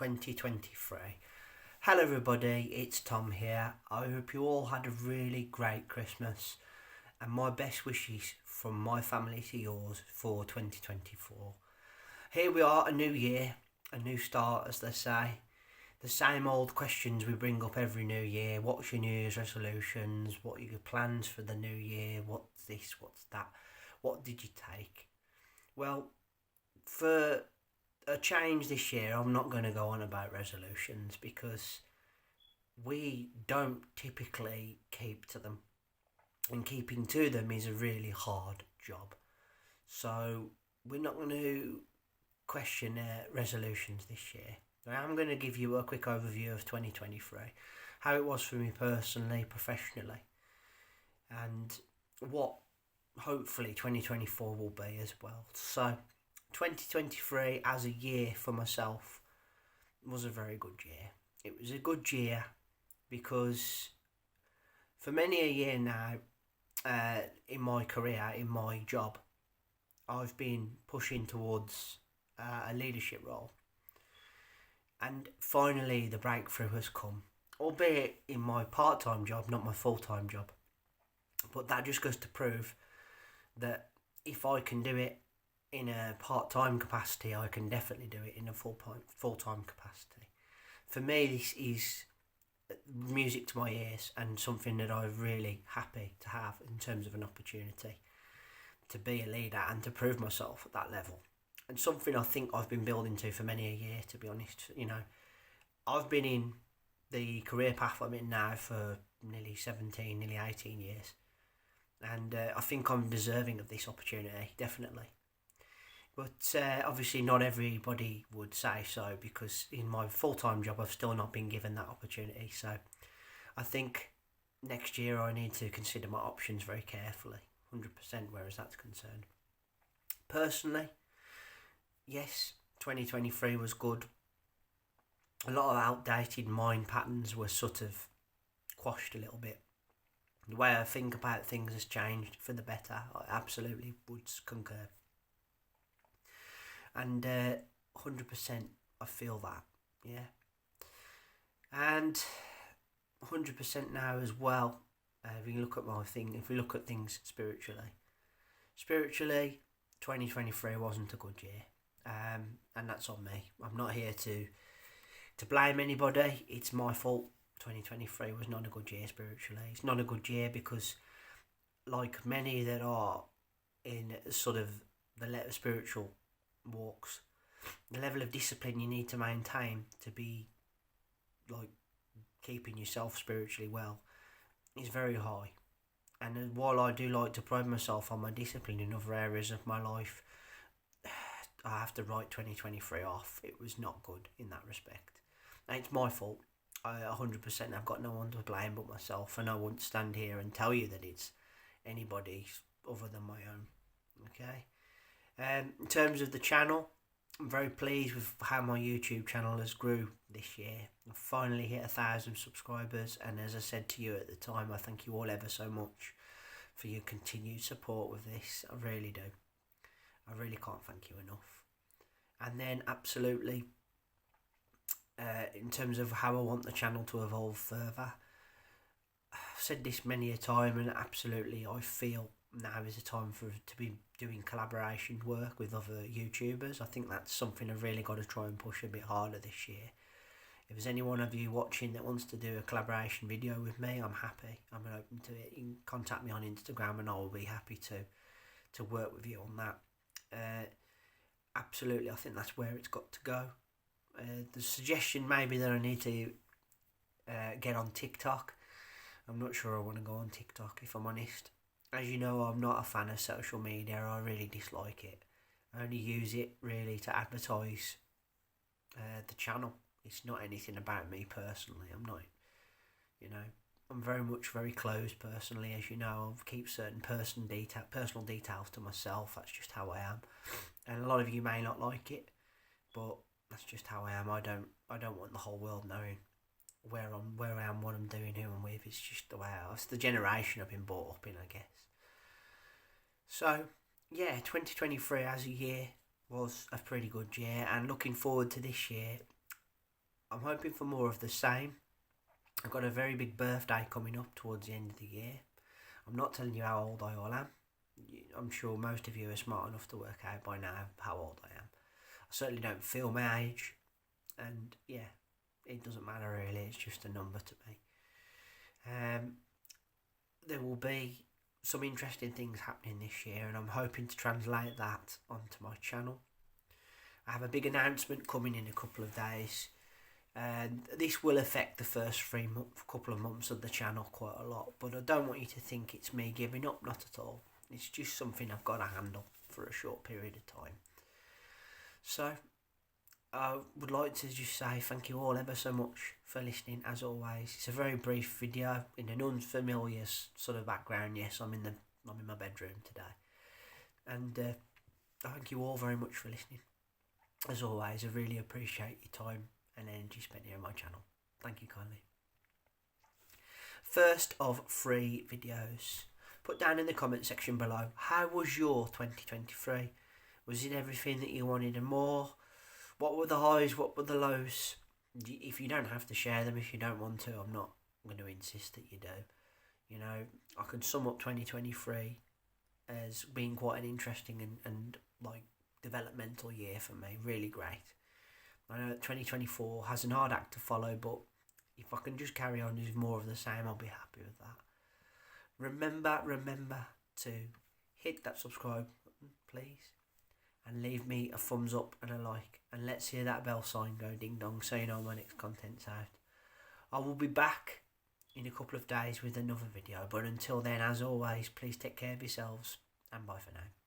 2023. Hello everybody, it's Tom here. I hope you all had a really great Christmas and my best wishes from my family to yours for 2024. Here we are, a new year, a new start as they say. The same old questions we bring up every new year. What's your New Year's resolutions? What are your plans for the new year? What's this? What's that? What did you take? Well, for a change this year, I'm not going to go on about resolutions because we don't typically keep to them. And keeping to them is a really hard job. So we're not going to question resolutions this year. I'm going to give you a quick overview of 2023, how it was for me personally, professionally, and what hopefully 2024 will be as well. So 2023 as a year for myself was a very good year. It was a good year because for many a year now, in my career, in my job, I've been pushing towards a leadership role. And finally the breakthrough has come, albeit in my part-time job, not my full-time job. But that just goes to prove that if I can do it in a part-time capacity, I can definitely do it in a full-time capacity. For me, this is music to my ears and something that I'm really happy to have in terms of an opportunity to be a leader and to prove myself at that level. And something I think I've been building to for many a year, to be honest. You know, I've been in the career path I'm in now for nearly 17, nearly 18 years. And I think I'm deserving of this opportunity, definitely. But obviously not everybody would say so, because in my full-time job I've still not been given that opportunity. So I think next year I need to consider my options very carefully, 100% where as that's concerned. Personally, yes, 2023 was good. A lot of outdated mind patterns were sort of quashed a little bit. The way I think about things has changed for the better. I absolutely would concur. And 100% I feel that, yeah. And 100% now as well, if we look at things spiritually. Spiritually, 2023 wasn't a good year. And that's on me. I'm not here to blame anybody. It's my fault. 2023 was not a good year spiritually. It's not a good year because, like many that are in sort of the spiritual walks, the level of discipline you need to maintain to be like keeping yourself spiritually well is very high. And while I do like to pride myself on my discipline in other areas of my life, I have to write 2023 off. It was not good in that respect. And it's my fault. I 100% I've got no one to blame but myself, and I won't stand here and tell you that it's anybody other than my own. Okay? In terms of the channel, I'm very pleased with how my YouTube channel has grew this year. I've finally hit 1,000 subscribers, and as I said to you at the time, I thank you all ever so much for your continued support with this. I really do. I really can't thank you enough. And then absolutely, in terms of how I want the channel to evolve further, I've said this many a time, and absolutely I feel now is the time to be doing collaboration work with other YouTubers. I think that's something I've really got to try and push a bit harder this year. If there's any one of you watching that wants to do a collaboration video with me, I'm happy. I'm open to it. You can contact me on Instagram and I will be happy to work with you on that. Absolutely, I think that's where it's got to go. The suggestion maybe that I need to get on TikTok. I'm not sure I want to go on TikTok, if I'm honest. As you know, I'm not a fan of social media. I really dislike it. I only use it really to advertise the channel. It's not anything about me personally. I'm not, I'm very closed personally. As you know, I keep certain personal details to myself. That's just how I am. And a lot of you may not like it, but that's just how I am. I don't want the whole world knowing where I am, what I'm doing, who I'm with. It's just the way it's the generation I've been brought up in, I guess. So, yeah, 2023 as a year was a pretty good year, and looking forward to this year, I'm hoping for more of the same. I've got a very big birthday coming up towards the end of the year. I'm not telling you how old I all am. I'm sure most of you are smart enough to work out by now how old I am. I certainly don't feel my age, and yeah, it doesn't matter really, it's just a number to me. There will be some interesting things happening this year, and I'm hoping to translate that onto my channel. I have a big announcement coming in a couple of days, and this will affect the first couple of months of the channel quite a lot, but I don't want you to think it's me giving up, not at all. It's just something I've got to handle for a short period of time. So I would like to just say thank you all ever so much for listening. As always, it's a very brief video in an unfamiliar sort of background. Yes, I'm in my bedroom today, and I thank you all very much for listening. As always, I really appreciate your time and energy spent here on my channel. Thank you kindly. First of 3 videos. Put down in the comment section below, how was your 2023? Was it everything that you wanted and more? What were the highs, what were the lows? If you don't have to share them, if you don't want to, I'm not going to insist that you do. You know, I can sum up 2023 as being quite an interesting and like developmental year for me, really great. I know that 2024 has an hard act to follow, but if I can just carry on with more of the same, I'll be happy with that. Remember to hit that subscribe button, please, and leave me a thumbs up and a like, and let's hear that bell sign go ding dong so you know my next content's out. I will be back in a couple of days with another video, but until then, as always, please take care of yourselves, and bye for now.